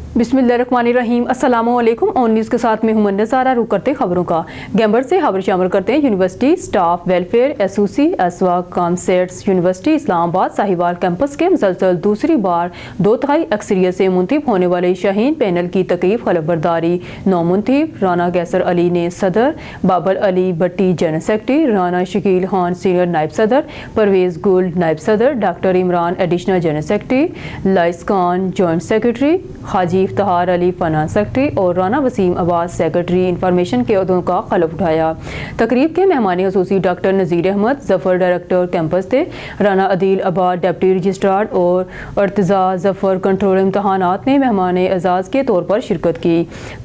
बिस्मिल्लाहिर्रहमानिर्रहीम। अस्सलाम वालेकुम। ऑन न्यूज़ के साथ मैं हूं नज़ारा। रुक करते खबरों का। गैम्बर से खबर शामिल करते हैं। University staff welfare association COMSATS university Islamabad Sahiwal campus के मुसलसल दूसरी बार 2/3 अक्सरियत से मुंतखब होने वाले शाहीन पैनल की तकीफ खलफबरदारी नौमुंतखब राना कैसर अली ने सदर, Babar Ali Bhatti general secretary, Rana Shakeel Khan senior नायब सदर, परवेज़ गुल नायब सदर, doctor Imran additional general secretary, Lais Khan joint secretary, Haji Iftikhar Ali finance secretary और राना वसीम अब्बास सेक्रेटरी इंफॉर्मेशन के अहदों का खिलाफ उठाया। तकरीब के मेहमान खसूसी doctor Nazir Ahmad Zafar director campus थे। राना अदील अब्बाद डिप्टी रजिस्ट्रार और अर्तजा जफर कंट्रोल इम्तहानात ने मेहमान एजाज़ के तौर पर शिरकत की।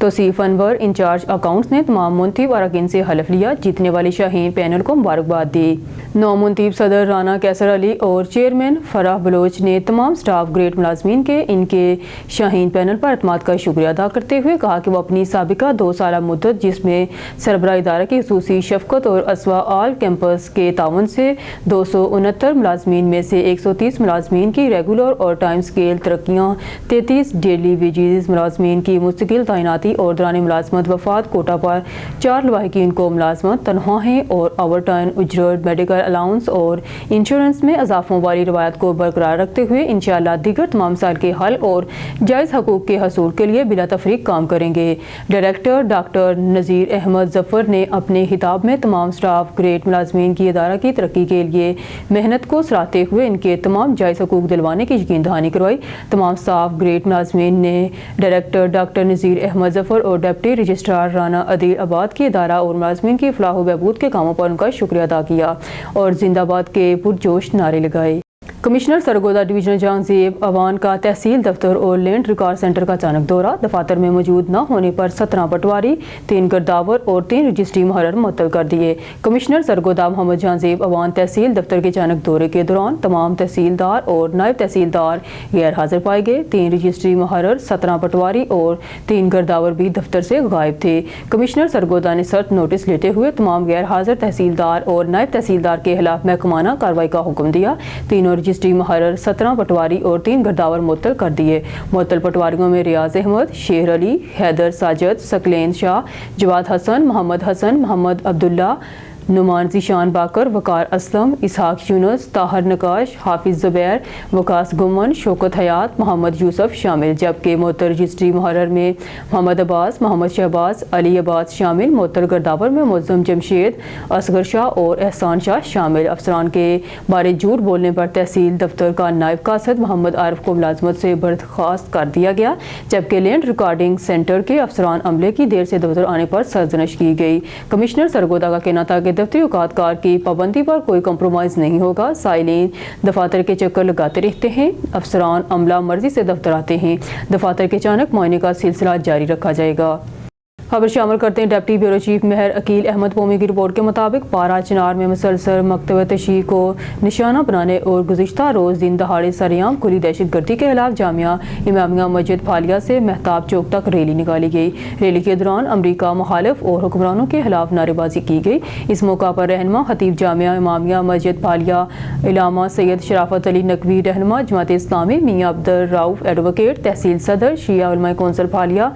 तौसीफ अनवर इंचार्ज अकाउंट्स ने तमाम मुंतखब अरकान से हलफ लिया। जीतने वाले शाहीन पैनल को मुबारकबाद दी। नौ मुंतखब सदर राना कैसर अली और चेयरमैन फराह बलोच ने तमाम स्टाफ ग्रेड मुलाजमीन के इनके शाहीन पैनल पर अतमाद का शुक्रिया अदा करते हुए कहा कि वो अपनी साबिका 2 साल मुद्दत जिसमें सरबराह इदारा की खसूसी शफकत और असवा आल कैंपस के ताउन से 269 मुलाजमीन में से 130 मुलाजमीन की रेगुलर और टाइम स्केल तरक्कियाँ, 33 डेली वेजेस मुलाजमीन की मुस्तकिल तैनाती और दौरान मुलाजमत वफात कोटा पर 4 लवाहिकीन को मुलाजमत तनख्वाहें और ओवर टाइम उजरत, मेडिकल अलाउंस और इंश्योरेंस में इजाफों वाली रवायत को बरकरार रखते हुए इंशाअल्लाह दीगर तमाम साल के हल और जायज़ हकूक़ के हसूल के लिए बिला तफरीक काम करेंगे। डायरेक्टर डॉक्टर नज़ीर अहमद जफर ने अपने खिताब में तमाम स्टाफ ग्रेड मुलाजमीन की इदारा की तरक्की के लिए मेहनत को सराहते हुए इनके तमाम जायज़ हकूक़ दिलवाने की यकीन दहानी करवाई। तमाम स्टाफ ग्रेड मुलाजमीन ने डायरेक्टर डॉक्टर नज़ीर अहमद जफर और डिप्टी रजिस्ट्रार राना अदील अब्बाद की इदारा और मुलाजमीन की फलाह व बहबूद के कामों पर उनका शुक्रिया अदा किया और जिंदाबाद के पुरजोश नारे लगाए। कमिश्नर सरगोदा डिवीजनल जहांगीर अवान का तहसील दफ्तर और लैंड रिकॉर्ड सेंटर का अचानक दौरा। दफातर में मौजूद न होने पर 17 पटवारी, 3 गर्दावर और 3 रजिस्ट्री मुहर्रर मुअत्तल कर दिए। कमिश्नर सरगोदा मोहम्मद जहांगीर अवान तहसील दफ्तर के अचानक दौरे के दौरान तमाम तहसीलदार और नायब तहसीलदार गैर हाजिर पाए गए। 3 रजिस्ट्री मुहर्रर, 17 पटवारी और 3 गर्दावर भी दफ्तर से गायब थे। कमिश्नर सरगोदा ने सख्त नोटिस लेते हुए तमाम गैर हाजिर तहसीलदार और नायब तहसीलदार के खिलाफ महकमाना कार्रवाई का हुक्म दिया। तीनों रजिस्ट्री मुहर्रर, 17 पटवारी और 3 गर्दावर मुअत्तल कर दिए। मुअत्तल पटवारियों में रियाज अहमद, शेर अली, हैदर साजिद, सकलेन शाह, जवाद हसन, मोहम्मद अब्दुल्ला, नुमान ज़ीशान बाकर, वकार असलम, इसहाक यूनुस, ताहर नकाश, हाफिज ज़ुबैर, वकास गुमन, शौकत हयात, मोहम्मद यूसुफ शामिल। जबकि मुअत्तल रजिस्ट्री मुहर्रर में मोहम्मद अब्बास, मोहम्मद शहबाज, अली अब्बास शामिल। मुअत्तल गर्दावर में मुअज़्ज़म जमशेद, असगर शाह और एहसान शाह शामिल। अफसरान के बारे झूठ बोलने पर तहसील दफ्तर का नायब कासद मोहम्मद आरिफ को मुलाजमत से बर्खास्त कर दिया गया। जबकि लैंड रिकॉर्डिंग सेंटर के अफसरान अमले की देर से दफ्तर आने पर सरजनश की गई। कमिश्नर सरगोदा का कहना था कि दफ्तरी औकात की पाबंदी पर कोई कम्प्रोमाइज़ नहीं होगा। साइलिन दफातर के चक्कर लगाते रहते हैं, अफसरान अमला मर्जी से दफ्तर आते हैं। दफातर के अचानक मुआयने का सिलसिला जारी रखा जाएगा। खबर शामिल करते हैं। डिप्टी ब्यूरो चीफ मेहर अकील अहमद पोमी की रिपोर्ट के मुताबिक पारा चिनार में मुसलसल मकतब तशयी को निशाना बनाने और गुज़िश्ता रोज़ दिन दहाड़े सरेआम खुली दहशत गर्दी के खिलाफ जामिया इमामिया मस्जिद फालिया से महताब चौक तक रैली निकाली गई। रैली के दौरान अमरीका मुखालिफ और हुक्मरानों के खिलाफ नारेबाजी की गई। इस मौका पर रहनुमा खतीब जामिया इमामिया मस्जिद फालिया इलामा सैयद शराफत अली नकवी, रहनुमा जमात इस्लामी मियां अब्दुल रऊफ एडवोकेट, तहसील सदर शिया उलमा कौंसिल फालिया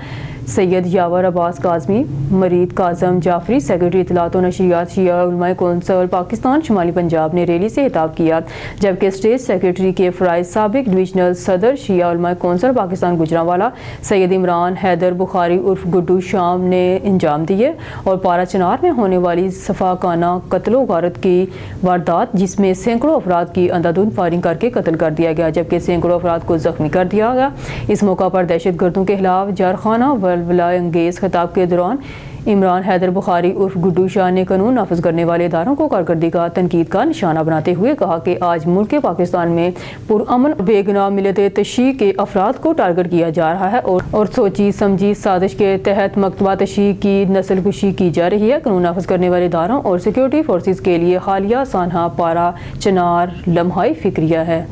सैयद यावर अब्बास काज़मी, मरीद काज़म जाफरी, सेक्रेटरी इत्तलात व नशरियात शिया उलमा कौंसिल पाकिस्तान शुमाली पंजाब ने रैली से खिताब किया। जबकि स्टेट सेक्रेटरी के फ़राइज़ साबिक डिविजनल सदर शिया उलमा कौंसिल पाकिस्तान गुजरांवाला सैयद इमरान हैदर बुखारी उर्फ गुड्डू शाम ने इंजाम दिए और पारा चिनार में होने वाली सफाकाना कत्लो गारत की वारदात जिसमें सैकड़ों अफराद की अंधाधुंध फायरिंग करके कत्ल कर दिया गया, जबकि सैकड़ों अफराद को जख्मी कर दिया गया। इस मौका पर दहशत गर्दों के खिलाफ जारखाना वलवला अंगेज खिताब के दौरान इमरान हैदर बुखारी उर्फ गुड्डू शाह ने कानून नाफिज करने वाले इदारों को कारकर्दगी का तनकीद का निशाना बनाते हुए कहा कि आज मुल्क पाकिस्तान में पुरअमन बेगुनाह मिलत तशयी के अफराद को टारगेट किया जा रहा है और सोची समझी साजिश के तहत मकतबा तशयी की नस्ल कुशी की जा रही है। कानून नाफिज करने वाले इदारों और सिक्योरिटी फोर्सेज के लिए हालिया सानहा पारा चिनार लम्हाई फिक्रिया है।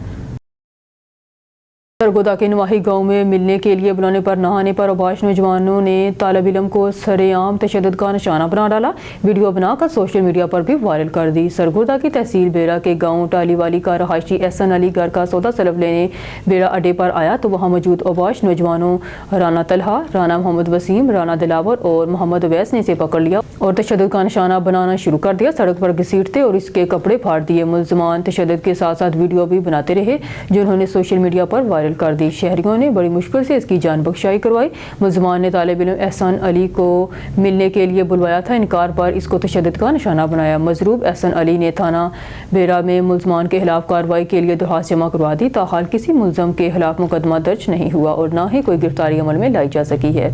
سرگودا کے نواحی گاؤں میں ملنے کے لیے بلانے پر نہ آنے پر اوباش نوجوانوں نے طالب علم کو سرعام تشدد کا نشانہ بنا ڈالا۔ ویڈیو بنا کر سوشل میڈیا پر بھی وائرل کر دی۔ سرگودا کی تحصیل بیڑا کے گاؤں ٹالی والی کا رہائشی احسن علی گھر کا سودا سلف لینے بیڑا اڈے پر آیا تو وہاں موجود اوباش نوجوانوں رانا طلحہ، رانا محمد وسیم، رانا دلاور اور محمد اویس نے اسے پکڑ لیا اور تشدد کا نشانہ بنانا شروع کر دیا۔ سڑک پر گھسیٹتے اور اس کے کپڑے پھاڑ دیے۔ ملزمان تشدد کے ساتھ ساتھ ویڈیو بھی بناتے رہے جو انہوں نے سوشل میڈیا پر وائرل کر دی۔ شہریوں نے بڑی مشکل سے اس کی جان بخشائی کروائی۔ ملزمان نے طالب علم احسن علی کو ملنے کے لیے بلوایا تھا، انکار پر اس کو تشدد کا نشانہ بنایا۔ مضروب احسن علی نے تھانہ بیڑا میں ملزمان کے خلاف کارروائی کے لیے درخواست جمع کروا دی، تاحال کسی ملزم کے خلاف مقدمہ درج نہیں ہوا اور نہ ہی کوئی گرفتاری عمل میں لائی جا سکی ہے۔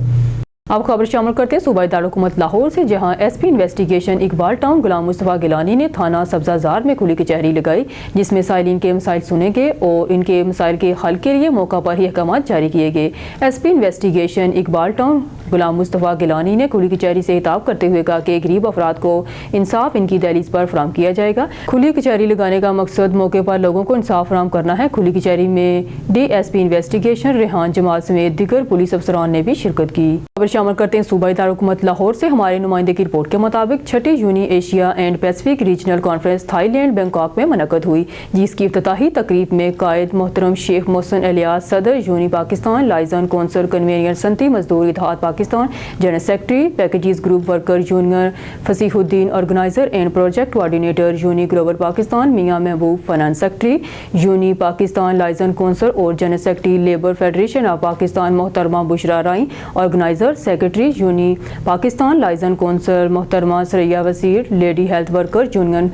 اب خبر شامل کرتے ہیں صوبائی دارالحکومت لاہور سے، جہاں S P investigation Iqbal town Ghulam Mustafa Gilani نے تھانہ سبزہ زار میں کھلی کچہری لگائی، جس میں سائلین کے مسائل سنے گئے اور ان کے مسائل کے حل کے لیے موقع پر ہی احکامات جاری کیے گئے۔ S P investigation Iqbal town Ghulam Mustafa Gilani نے کھلی کچہری سے خطاب کرتے ہوئے کہا کہ غریب افراد کو انصاف ان کی دہلیز پر فراہم کیا جائے گا۔ کھلی کچہری لگانے کا مقصد موقع پر لوگوں کو انصاف فراہم کرنا ہے۔ کھلی کچہری میں D S P investigation Rehan Jamal سمیت دیگر پولیس افسران نے بھی شرکت کی۔ خبر شامل کرتے ہیں صوبائی دارالحکومت لاہور سے، ہمارے نمائندے کی رپورٹ کے مطابق چھٹی UNI Asia and Pacific regional conference Thailand Bangkok میں منعقد ہوئی، جس کی افتتاحی تقریب میں قائد محترم شیخ محسن الیاس، صدر UNI Pakistan liaison council, convener صنعتی مزدور اتحاد Pakistan, general secretary packages group worker union Fasih uddin, organiser and project coordinator UNI global Pakistan Mian Mehboob, finance secretary UNI Pakistan liaison council اور general secretary labour federation of Pakistan محترمہ Bushra Rain, organiser secretary UNI Pakistan liaison council محترمہ Suraiya Wazir, lady health worker union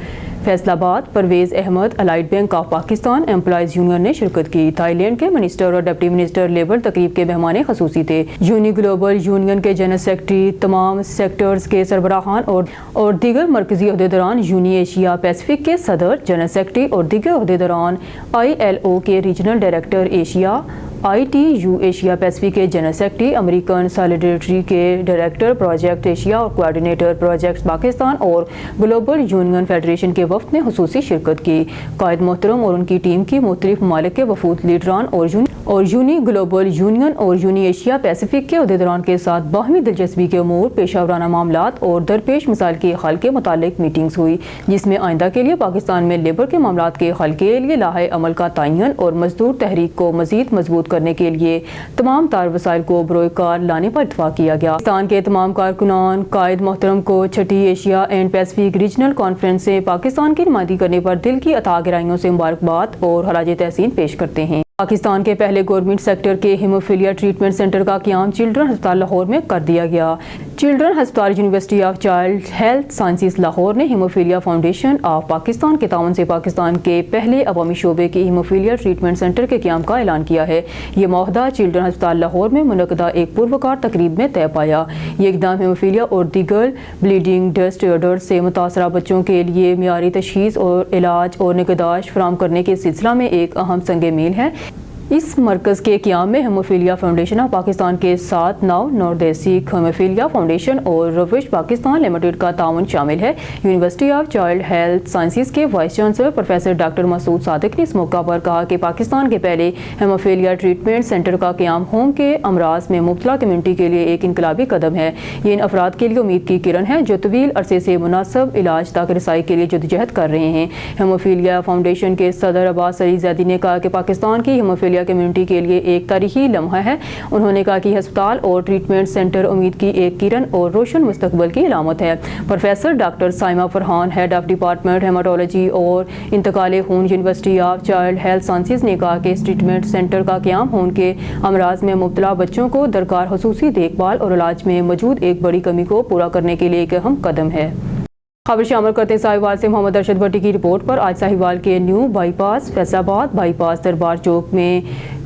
Faisalabad Parvez Ahmad, allied bank of Pakistan employees union نے شرکت کی۔ Thai land کے minister اور deputy minister labour تقریب کے مہمان خصوصی تھے۔ یونی گلوبل یونین کے جنرل سیکرٹری، تمام سیکٹرز کے سربراہان اور دیگر مرکزی عہدیداران، یونی ایشیا پیسفک کے صدر، جنرل سیکرٹری اور دیگر عہدیداران، ILO کے regional director Asia, ITU Asia Pacific کے جنرل سیکرٹری، امریکن سالیڈریٹی کے ڈائریکٹر پروجیکٹ ایشیا اور کوآرڈینیٹر پروجیکٹس پاکستان اور گلوبل یونین فیڈریشن کے وفد نے خصوصی شرکت کی۔ قائد محترم اور ان کی ٹیم کی مختلف ممالک کے وفود لیڈران اور یونی گلوبل یونین اور یونی ایشیا پیسفک کے عہدیداران کے ساتھ باہمی دلچسپی کے امور، پیشہ ورانہ معاملات اور درپیش مسائل کے حل کے متعلق میٹنگز ہوئی، جس میں آئندہ کے لیے پاکستان میں لیبر کے معاملات کے حل کے لیے لائحہ عمل کا تعین اور مزدور تحریک کو مزید مضبوط کرنے کے لیے تمام تار وسائل کو بروئے کار لانے پر اتفاق کیا گیا۔ پاکستان کے تمام کارکنان قائد محترم کو چھٹی Asia and Pacific regional conference سے پاکستان کی نمائندگی کرنے پر دل کی عطا گرائیوں سے مبارکباد اور خراج تحسین پیش کرتے ہیں۔ پاکستان کے پہلے گورنمنٹ سیکٹر کے ہیموفیلیا ٹریٹمنٹ سینٹر کا قیام چلڈرن ہسپتال لاہور میں کر دیا گیا۔ چلڈرن ہسپتال university of child health sciences Lahore نے ہیموفیلیا فاؤنڈیشن آف پاکستان کے تعاون سے پاکستان کے پہلے عوامی شعبے کی ہیموفیلیا ٹریٹمنٹ سینٹر کے قیام کا اعلان کیا ہے۔ یہ معاہدہ چلڈرن ہسپتال لاہور میں منعقدہ ایک پروکار تقریب میں طے پایا۔ یہ اقدام ہیموفیلیا اور دیگر بلیڈنگ ڈس آرڈر سے متاثرہ بچوں کے لیے معیاری تشخیص اور علاج اور نگہداشت فراہم کرنے کے سلسلہ میں ایک اہم سنگ میل ہے۔ اس مرکز کے قیام میں ہیموفیلیا فاؤنڈیشن آف پاکستان کے ساتھ نوردیسک ہیموفیلیا فاؤنڈیشن اور روش پاکستان لمیٹڈ کا تعاون شامل ہے۔ University of child health sciences کے وائس چانسلر پروفیسر ڈاکٹر مسعود صادق نے اس موقع پر کہا کہ پاکستان کے پہلے ہیموفیلیا ٹریٹمنٹ سینٹر کا قیام ہوم کے امراض میں مبتلا کمیونٹی کے لیے ایک انقلابی قدم ہے۔ یہ ان افراد کے لیے امید کی کرن ہے جو طویل عرصے سے مناسب علاج تک رسائی کے لیے جدوجہد کر رہے ہیں۔ ہیموفیلیا فاؤنڈیشن کے صدر عباس علی زیدی نے کہا کہ پاکستان کی ہیموفیلیا کمیونٹی کے لیے ایک تاریخی لمحہ ہے۔ انہوں نے کہا کہ ہسپتال اور ٹریٹمنٹ سینٹر امید کی ایک کرن اور روشن مستقبل کی علامت ہے۔ Professor doctor Saima Farhan, head of department haematology اور انتقال خون، university of child health sciences نے کہا کہ اس ٹریٹمنٹ سینٹر کا قیام خون کے امراض میں مبتلا بچوں کو درکار خصوصی دیکھ بھال اور علاج میں موجود ایک بڑی کمی کو پورا کرنے کے لیے ایک اہم قدم ہے۔ خبر شامل کرتے ہیں ساہیوال سے محمد ارشد بھٹی کی رپورٹ پر۔ آج ساہیوال کے نیو بائی پاس فیصل آباد بائی پاس دربار چوک میں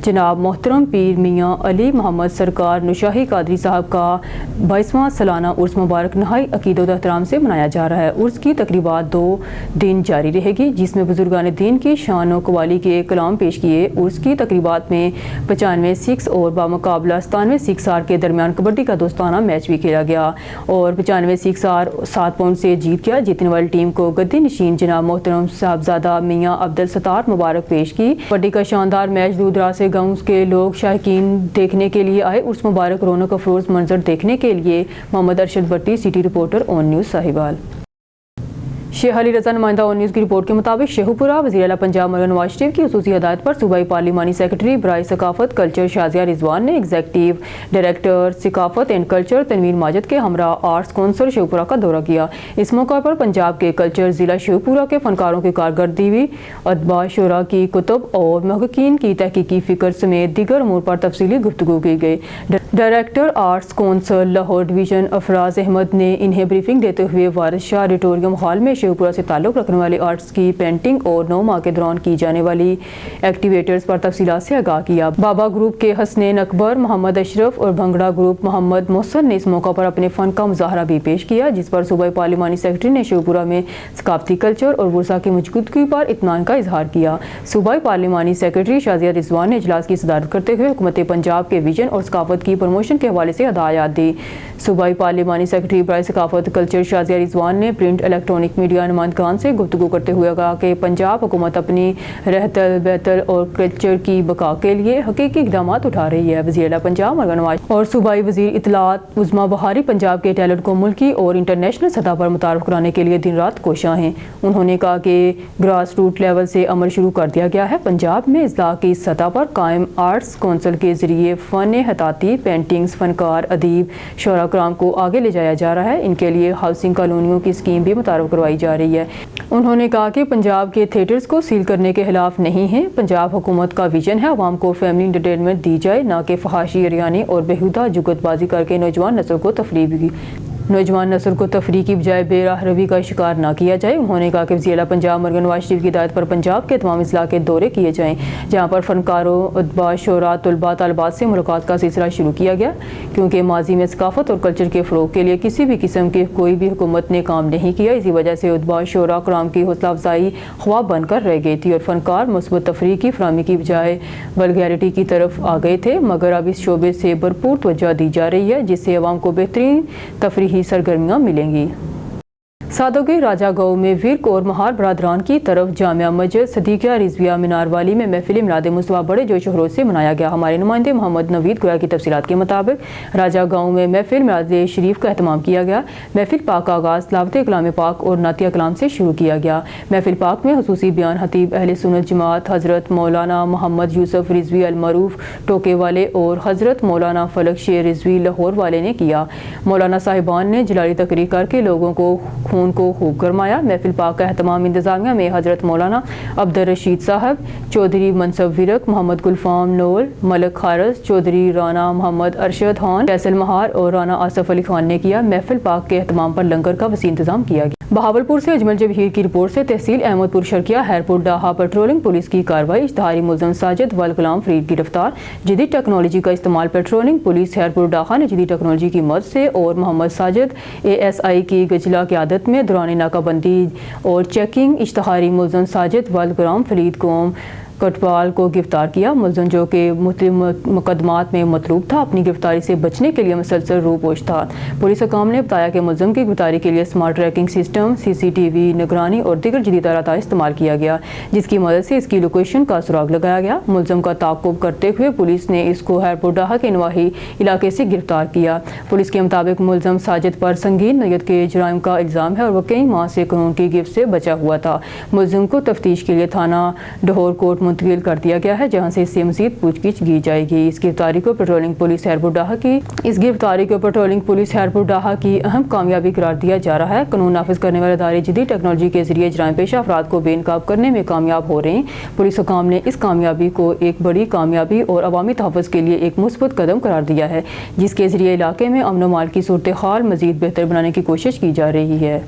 جناب محترم پیر میاں علی محمد سرکار نشاہی قادری صاحب کا 22واں سالانہ عرس مبارک نہائی عقیدت و احترام سے منایا جا رہا ہے۔ عرس کی تقریبات 2 دن جاری رہے گی، جس میں بزرگان دین کی شان و قوالی کے کلام پیش کیے۔ عرس کی تقریبات میں 95 سکھ اور بامقابلہ 97 سکھ سار کے درمیان کبڈی کا دوستانہ میچ بھی کھیلا گیا اور 95 سکھ سار 7 پوائنٹ سے جیت گیا کیا۔ جیتنے والی ٹیم کو گدی نشین جناب محترم صاحبزادہ میاں عبدالستار مبارک پیش کی۔ کبڈی کا شاندار میچ دور دراز سے گاؤں کے لوگ شائقین دیکھنے کے لیے آئے۔ عرس مبارک رونق افروز منظر دیکھنے کے لیے محمد ارشد بٹی، سٹی رپورٹر اون نیوز ساہیوال۔ شیخ علی رضا نمائندہ اون نیوز کی رپورٹ کے مطابق شیخو پورہ وزیر اعلیٰ پنجاب مریم نواز شریف کی خصوصی ہدایت پر صوبائی پارلیمانی سیکرٹری برائے ثقافت کلچر شازیہ رضوان نے ایگزیکٹو ڈائریکٹر ثقافت اینڈ کلچر تنویر ماجد کے ہمراہ آرٹس کونسل شیخو پورہ کا دورہ کیا۔ اس موقع پر پنجاب کے کلچر ضلع شیخو پورہ کے فنکاروں کی کارکردگی، ادبا شعراء کی کتب اور محققین کی تحقیقی فکر سمیت دیگر امور پر تفصیلی گفتگو کی گئی۔ Director arts council Lahore division Afraz Ahmed نے انہیں بریفنگ دیتے ہوئے وارث شاہ آڈیٹوریم ہال میں شیخو پورہ سے تعلق رکھنے والے آرٹس کی پینٹنگ اور 9 ماہ کے دوران کی جانے والی ایکٹیویٹیز پر تفصیلات سے آگاہ کیا۔ بابا گروپ کے حسنین اکبر، محمد اشرف اور بھنگڑا گروپ محمد محسن نے اس موقع پر اپنے فن کا مظاہرہ بھی پیش کیا، جس پر صوبائی پارلیمانی سیکرٹری نے شیخو پورہ میں ثقافتی کلچر اور ورثہ کی موجودگی پر اطمینان کا اظہار کیا۔ صوبائی پارلیمانی سیکرٹری شازیہ رضوان نے اجلاس کی صدارت کرتے ہوئے حکومت پنجاب کے ویژن اور ثقافت کی پروموشن کے حوالے سے ہدایات دی۔ صوبائی پارلیمانی سیکرٹری برائے ثقافت کلچر شازیہ رضوان نے پرنٹ الیکٹرانک میڈیا نمائندگان سے گفتگو کرتے ہوئے کہا کہ پنجاب حکومت اپنی رہتل بہتل اور کلچر کی بقا کے لیے حقیقی اقدامات اٹھا رہی ہے۔ وزیر اعلیٰ پنجاب مریم نواز اور صوبائی وزیر اطلاعات عظمیٰ بہاری پنجاب کے ٹیلنٹ کو ملکی اور انٹرنیشنل سطح پر متعارف کرانے کے لیے دن رات کوشاں ہیں۔ انہوں نے کہا کہ گراس روٹ لیول سے عمل شروع کر دیا گیا ہے۔ پنجاب میں اضلاع کی سطح پر قائم آرٹس کونسل کے ذریعے فن خطاطی، پینٹنگز، فنکار، ادیب، شعراء کرام کو آگے لے جایا جا رہا ہے۔ ان کے لیے ہاؤسنگ کالونیوں کی اسکیم بھی متعارف کروائی جا رہی ہے۔ انہوں نے کہا کہ پنجاب کے تھیٹرز کو سیل کرنے کے خلاف نہیں ہیں۔ پنجاب حکومت کا ویژن ہے عوام کو فیملی انٹرٹینمنٹ دی جائے، نہ کہ فحاشی، اریانی اور بیہودہ جگت بازی کر کے نوجوان نسل کو تفریح کی بجائے بے راہ روی کا شکار نہ کیا جائے۔ انہوں نے کہا کہ وزیر اعلیٰ پنجاب مریم نواز شریف کی ہدایت پر پنجاب کے تمام اضلاع کے دورے کیے جائیں، جہاں پر فنکاروں، ادبا، شعراء، طلباء، طالبات سے ملاقات کا سلسلہ شروع کیا گیا، کیونکہ ماضی میں ثقافت اور کلچر کے فروغ کے لیے کسی بھی قسم کی کوئی بھی حکومت نے کام نہیں کیا۔ اسی وجہ سے ادبا، شعراء کرام کی حوصلہ افزائی خواب بن کر رہ گئی تھی اور فنکار مثبت تفریح کی فراہمی کی بجائے ولگیرٹی کی طرف آ گئے تھے، مگر اب اس شعبے سے بھرپور توجہ دی جا رہی ہے، جس سے عوام کو بہترین تفریحی سرگرمیاں ملیں گی۔ سادگی راجہ گاؤں میں ورک اور مہار برادران کی طرف جامعہ مسجد صدیقیہ رضویہ مینار والی میں محفل میلاد مصطفیٰ بڑے جوش و خروش سے منایا گیا۔ ہمارے نمائندے محمد نوید گویا کی تفصیلات کے مطابق راجہ گاؤں میں محفل میلاد شریف کا اہتمام کیا گیا۔ محفل پاک کا آغاز تلاوت کلام پاک اور نعتیہ کلام سے شروع کیا گیا۔ محفل پاک میں خصوصی بیان خطیب اہل سنت جماعت حضرت مولانا محمد یوسف رضوی المعروف ٹوکے والے اور حضرت مولانا فلک شیر رضوی لاہور والے نے کیا۔ مولانا صاحبان نے جلالی تقریر کر کے لوگوں کو خون کو خوب گرمایا۔ محفل پاک کا اہتمام انتظامیہ میں حضرت مولانا عبدالرشید صاحب، چودھری منصب ورک، محمد گلفام نول، ملک خارس، چودھری رانا محمد ارشد خان، فیصل مہار اور رانا آصف علی خان نے کیا۔ محفل پاک کے اہتمام پر لنگر کا وسیع انتظام کیا گیا۔ بہاولپور سے اجمل جبہیر کی رپورٹ سے تحصیل احمد پور شرقیہ ہیرپور ڈاہا پیٹرولنگ پولیس کی کارروائی، اشتہاری ملزم ساجد والغلام فرید گرفتار۔ جدید ٹیکنالوجی کا استعمال پیٹرولنگ پولیس ہیرپور ڈاہا نے جدید ٹیکنالوجی کی مدد سے اور محمد ساجد ASI کی گجلا قیادت میں دوران ناکہ بندی اور چیکنگ اشتہاری ملزم ساجد والغلام فرید قوم کٹوال کو گرفتار کیا۔ ملزم جو کہ مختلف مقدمات میں مطلوب تھا، اپنی گرفتاری سے بچنے کے لیے مسلسل روپوش تھا۔ پولیس حکام نے بتایا کہ ملزم کی گرفتاری کے لیے اسمارٹ ٹریکنگ سسٹم، CCTV نگرانی اور دیگر جدید آلات استعمال کیا گیا، جس کی مدد سے اس کی لوکیشن کا سراغ لگایا گیا۔ ملزم کا تعاقب کرتے ہوئے پولیس نے اس کو ہیرپور ڈاہا کے نواحی علاقے سے گرفتار کیا۔ پولیس کے مطابق ملزم ساجد پر سنگین نوعیت کے جرائم کا الزام ہے اور وہ کئی ماہ سے قانون کی گرفت سے بچا ہوا تھا۔ ملزم کو تفتیش کے لیے تھانہ ڈہور کوٹ منتقل کر دیا گیا ہے، جہاں سے اس سے مزید پوچھ گچھ کی جائے گی۔ اس گرفتاری کو پیٹرولنگ پولیس ہیرپور ڈاہا کی اہم کامیابی قرار دیا جا رہا ہے۔ قانون نافذ کرنے والے ادارے جدید ٹیکنالوجی کے ذریعے جرائم پیشہ افراد کو بے نقاب کرنے میں کامیاب ہو رہے ہیں۔ پولیس حکام نے اس کامیابی کو ایک بڑی کامیابی اور عوامی تحفظ کے لیے ایک مثبت قدم قرار دیا ہے، جس کے ذریعے علاقے میں امن و امان کی صورتحال مزید بہتر بنانے کی کوشش کی جا رہی ہے۔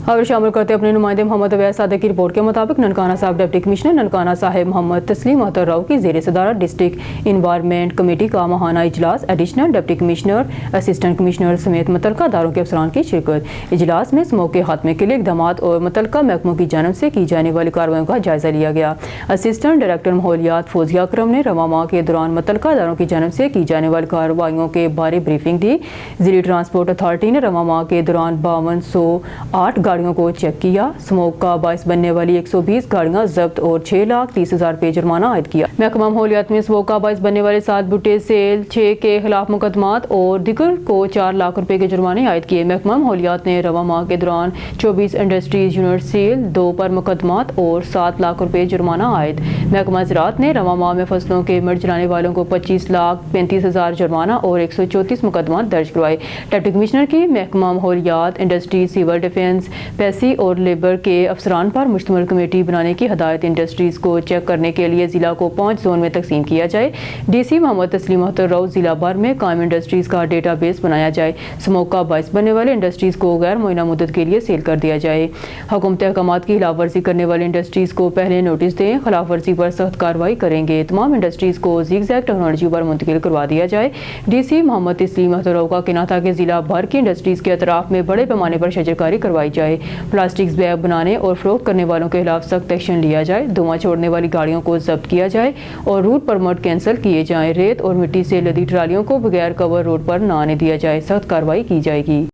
खबर शामिल करते अपने नुमाइंदे मोहम्मद अवैस सादिक की रिपोर्ट के मुताबिक ननकाना साहब डिप्टी कमिश्नर ननकाना साहिब मोहम्मद तस्लीम अख्तर राव की ज़ेर सदारत डिस्ट्रिक्ट इन्वायरमेंट कमेटी का माहाना इजलास additional deputy commissioner assistant commissioner समेत मुतल्लिका अदारों के अफसरान की शिरकत। इजलास में स्मोक के खात्मे के लिए इक़दाम और मुतल्लिका महकमों की जानिब से की जाने वाली कार्रवाइयों का जायजा लिया गया। असिस्टेंट डायरेक्टर माहौलियात फौजिया अकरम ने रवा माह के दौरान मुतल्लिका अदारों की जानिब से की जाने वाली कार्रवाइयों के बारे ब्रीफिंग दी। ज़िली ट्रांसपोर्ट अथॉरिटी ने रवा माह के दौरान 5208 गाड़ियों को चेक किया। स्मोक का बायस बनने वाली 120 गाड़ियां जब्त और 6,30,000 रुपये जुर्माना आयद किया। महकमा माहौलियात में स्मोक का बायस बनने वाले 7 बुट्टे सेल 6 के खिलाफ मुकदमात और दिगर को 4 लाख रुपए के जुर्माने आयद किए। महकमा माहौलियात ने रवा माह के दौरान 24 इंडस्ट्रीज यूनिट सेल 2 पर मुकदमात और 7 लाख रुपए जुर्माना आयद। महकमा ज़राअत ने रवा माह में फसलों के मर जलाने वालों को 25,35,000 जुर्माना और 134 मुकदमात दर्ज करवाए। डिप्टी कमिश्नर की महकमा माहौलियात इंडस्ट्री सिविल डिफेंस पैसी और लेबर के अफसरान पर मुश्तमिल कमेटी बनाने की हदायत। इंडस्ट्रीज को चेक करने के लिए जिला को 5 जोन में तकसीम किया जाए। DC मोहम्मद तस्लीम अख्तर राव जिला भर में कायम इंडस्ट्रीज का डेटा बेस बनाया जाए। स्मोक का बायस बनने वाले इंडस्ट्रीज को गैर मुअय्यना मुद्दत के लिए सेल कर दिया जाए। हुकूमती अहकामात की खिलाफ वर्जी करने वाले इंडस्ट्रीज को पहले नोटिस दें। खिलाफ वर्जी पर सख्त कार्रवाई करेंगे। तमाम इंडस्ट्रीज को ज़िगज़ैग टेक्नोलॉजी पर मुंतकिल करवा दिया जाए। DC मोहम्मद तस्लीम अख्तर राव का कहना था कि जिला भर की इंडस्ट्रीज के अतराफ में बड़े पैमाने पर शजरकारी करवाई जाए। प्लास्टिक बैग बनाने और फरोख्त करने वालों के खिलाफ सख्त एक्शन लिया जाए। धुआं छोड़ने वाली गाड़ियों को जब्त किया जाए और रूट परमिट कैंसिल किए जाएं। रेत और मिट्टी से लदी ट्रालियों को बगैर कवर रोड पर न आने दिया जाए। सख्त कार्रवाई की जाएगी।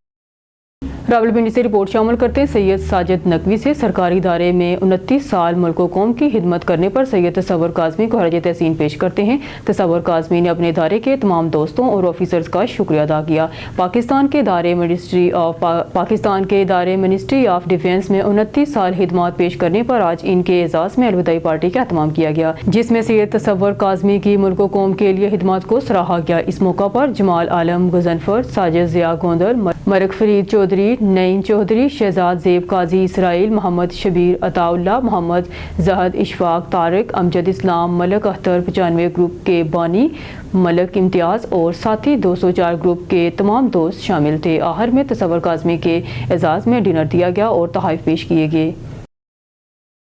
रावलपिंडी से रिपोर्ट शामिल करते हैं सैयद साजिद नकवी से सरकारी इदारे में 29 साल मुल्क व कौम की खिदमत करने पर सैयद तसव्वुर काज़मी को खराज तहसीन पेश करते हैं। तसव्वुर काज़मी ने अपने इदारे के तमाम दोस्तों और ऑफिसर्स का शुक्रिया अदा किया। पाकिस्तान के इदारे मिनिस्ट्री ऑफ डिफेंस में 29 साल खिदमत पेश करने पर आज इनके एजाज़ में अलविदाई पार्टी का एहतमाम किया गया, जिसमें सैयद तसव्वुर काज़मी की मुल्क व कौम के लिए खिदमत को सराहा गया। इस मौका पर जमाल आलम गुजनफर, साजिद ज़िया गोंदल, मरक फरीद चौधरी, नईम चौधरी, शहजाद ज़ेब काजी इसराइल, मोहम्मद शबीर अताउल्ला, मोहम्मद जहद इशफाक तारिक, अमजद इस्लाम, मलक अख्तर 95 ग्रुप के बानी, मलक इम्तियाज़ और साथी 204 ग्रुप के तमाम दोस्त शामिल थे। आखिर में तसव्वुर काज़मी के एजाज़ में डिनर दिया गया और तोहफ़े पेश किए गए।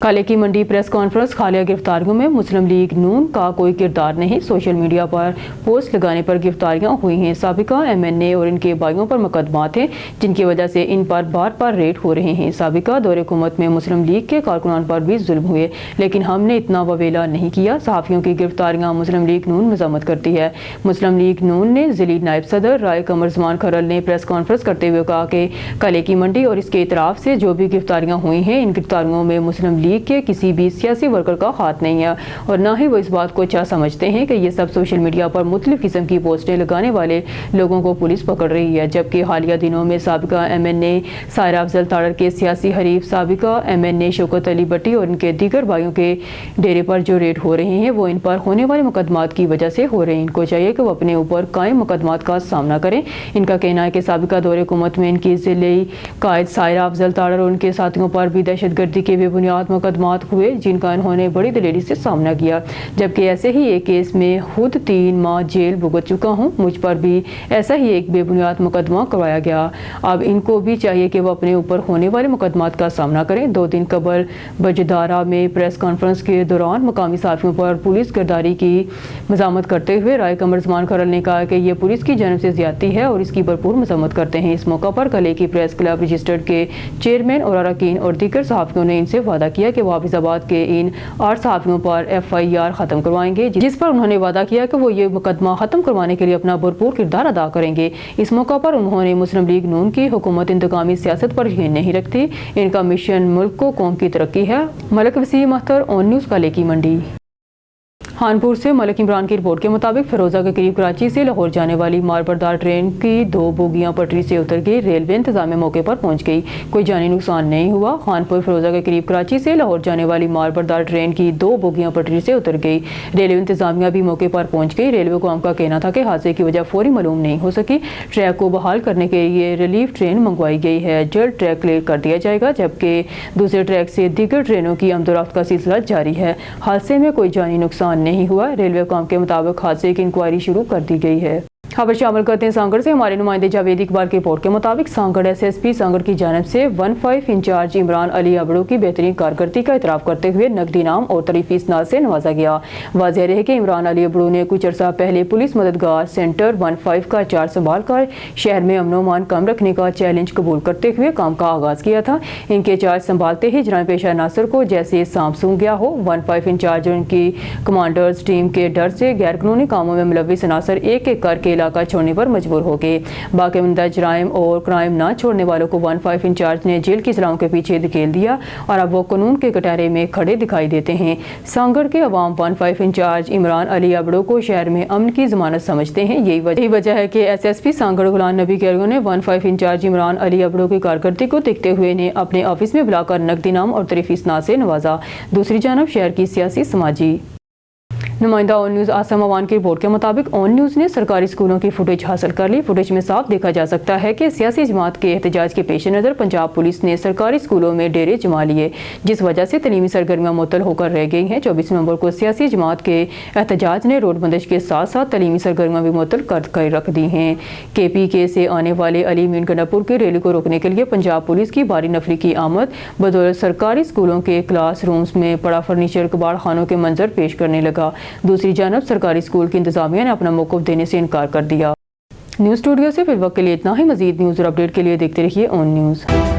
काले की मंडी प्रेस कॉन्फ्रेंस। खालिया गिरफ्तारियों में मुस्लिम लीग नून का कोई किरदार नहीं। सोशल मीडिया पर पोस्ट लगाने पर गिरफ्तारियां हुई हैं। साबिका MNA और इनके भाइयों पर मुकदमात हैं, जिनकी वजह से इन पर बार बार रेड हो रहे हैं। साबिका दौरे हुकूमत में मुस्लिम लीग के कारकुनान पर भी जुल्म हुए, लेकिन हमने इतना ववेला नहीं किया। सहाफ़ियों की गिरफ्तारियां मुस्लिम लीग नून मजम्मत करती है। मुस्लिम लीग नून ने ज़िली नायब सदर राय कमर ज़मान खरल ने प्रेस कॉन्फ्रेंस करते हुए कहा कि काले की मंडी और इसके इतराफ़ से जो भी गिरफ्तारियां हुई हैं, इन गिरफ्तारियों में मुस्लिम लीग के किसी भी सियासी वर्कर का हाथ नहीं है और न ही वो इस बात को अच्छा समझते हैं कि ये सब सोशल मीडिया पर मुख्तलिफ किस्म की पोस्टें लगाने वाले लोगों को पुलिस पकड़ रही है। जबकि हालिया दिनों में साबिका MNA सायरा अफजल ताड़र के सियासी हरीफ साबिका MNA शौकत अली भट्टी और इनके दीगर भाइयों के डेरे पर जो रेड हो रहे हैं, वो इन पर होने वाले मुकदमात की वजह से हो रहे हैं। इनको चाहिए कि वो अपने ऊपर कायम मुकदमात का सामना करें। इनका कहना है कि साबिका दौरे हुकूमत में इनकी ज़िले कायद सायरा अफजल ताड़र और उनके साथियों पर भी दहशतगर्दी के बेबुनियाद मुकदमात हुए, जिनका इन्होंने बड़ी दलेरी से सामना किया। जबकि ऐसे ही एक केस में खुद 3 माह जेल भुगत चुका हूँ। मुझ पर भी ऐसा ही एक बेबुनियाद मुकदमा करवाया गया। अब इनको भी चाहिए कि वो अपने ऊपर होने वाले मुकदमात का सामना करें। 2 दिन कबल बजदारा में प्रेस कॉन्फ्रेंस के दौरान मुकामी सहाफ़ियों पर पुलिस गिरफ्तारी की मज़ामत करते हुए राय कमर ज़मान खरल ने कहा कि ये पुलिस की जानिब से ज़्यादती है और इसकी भरपूर मज़म्मत करते हैं। इस मौका पर कले की प्रेस क्लब रजिस्टर्ड के चेयरमैन और अरकान और दीगर सहाफ़ियों ने इनसे वादा किया कि वो हाफिज़ाबाद के इन 8 सहाफ़ियों पर FIR ख़त्म करवाएंगे, जिस पर उन्होंने वादा किया कि वो ये मुकदमा ख़त्म करवाने के लिए अपना भरपूर किरदार अदा करेंगे। इस मौका पर उन्होंने मुस्लिम लीग नून की हुकूमत इंतकामी सियासत पर यकीन नहीं रखती। इनका मिशन मुल्क को कौम की तरक्की है। मलक वसीम अख्तर, ऑन न्यूज़, काले की मंडी। खानपुर से मलिक इमरान की रिपोर्ट के मुताबिक फिरोजा के करीब कराची से लाहौर जाने वाली मालबरदार ट्रेन की 2 बोगियां पटरी से उतर गई। रेलवे इंतजामिया मौके पर पहुंच गई, कोई जानी नुकसान नहीं हुआ। खानपुर फिरोजा के करीब कराची से लाहौर जाने वाली मालबरदार ट्रेन की 2 बोगियां पटरी से उतर गई। रेलवे इंतजामिया भी मौके पर पहुंच गई। रेलवे को का कहना था कि हादसे की वजह फौरी मालूम नहीं हो सकी। ट्रैक को बहाल करने के लिए रिलीफ ट्रेन मंगवाई गई है। जल्द ट्रैक क्लियर कर दिया जाएगा, जबकि दूसरे ट्रैक से दीगर ट्रेनों की आमदोरफ्त का सिलसिला जारी है। हादसे में कोई जानी नुकसान नहीं हुआ। रेलवे काम के मुताबिक हादसे की इंक्वायरी शुरू कर दी गई है। खबर शामिल करते हैं सांगड़ से। हमारे नुमाइंदे जावेद इकबाल की रिपोर्ट के मुताबिक सांगड़ एसएसपी सांगड़ की जानिब से 15 इंचार्ज इमरान अली अबड़ू की बेहतरीन कारकर्दगी का इतराफ़ करते हुए नकदी इनाम और तरीफी इसनाद से नवाजा गया। वाज़ेह रहे कि इमरान अली अबड़ू ने कुछ अर्सा पहले पुलिस मददगार सेंटर 15 का चार्ज संभाल कर शहर में अमन अमान कम रखने का चैलेंज कबूल करते हुए काम का आगाज़ किया था। इनके चार्ज संभालते ही जराइम पेशा नासर को जैसे सांप सूंघ गया हो। 15 इंचार्ज और इनकी कमांडर्स टीम के डर से गैर कानूनी कामों में मुलविस अनासर एक एक करके इलाका छोड़ने पर मजबूर हो गए। बाकायदा जराइम और क्राइम ना छोड़ने वालों को 15 इंचार्ज ने जेल की सलाहों के पीछे धकेल दिया और अब वो कानून के कटहरे में खड़े दिखाई देते हैं। सांगड़ के अवाम 15 इंचार्ज इमरान अली अबड़ू को शहर में अमन की जमानत समझते हैं। यही वजह है कि एसएसपी सांगड़ गुलाम नबी कैरियो ने 15 इंचार्ज इमरान अली अबड़ू की कारकर्दगी को देखते हुए इन्हें अपने ऑफिस में बुलाकर नकदी इनाम और तरीफी इसनाद से नवाजा। दूसरी जानब शहर की सियासी समाजी नुमाइंदा ऑन न्यूज़ आसम अवान की रिपोर्ट के मुताबिक ऑन न्यूज़ ने सरकारी स्कूलों की फुटेज हासिल कर ली। फुटेज में साफ देखा जा सकता है कि सियासी जमात के एहतजाज के पेश नज़र पंजाब पुलिस ने सरकारी स्कूलों में डेरे जमा लिए, जिस वजह से तलीमी सरगर्मियाँ मुअत्तल होकर रह गई हैं। 24 नवंबर को सियासी जमात के एहतजाज ने रोड बंदिश के साथ साथ तलीमी सरगर्मियाँ भी मुअत्तल कर रख दी हैं। KPK से आने वाले अली मीन गंडापुर की रैली को रोकने के लिए पंजाब पुलिस की भारी नफरी की आमद बदौलत सरकारी स्कूलों के क्लास रूम्स में पड़ा फर्नीचर कबाड़ खानों के मंजर पेश करने लगा। दूसरी जानब सरकारी स्कूल की इंतजामिया ने अपना मौक़िफ़ देने से इनकार कर दिया। न्यूज़ स्टूडियो से फिल वक्त के लिए इतना ही। मज़ीद न्यूज़ और अपडेट के लिए देखते रहिए ऑन न्यूज़।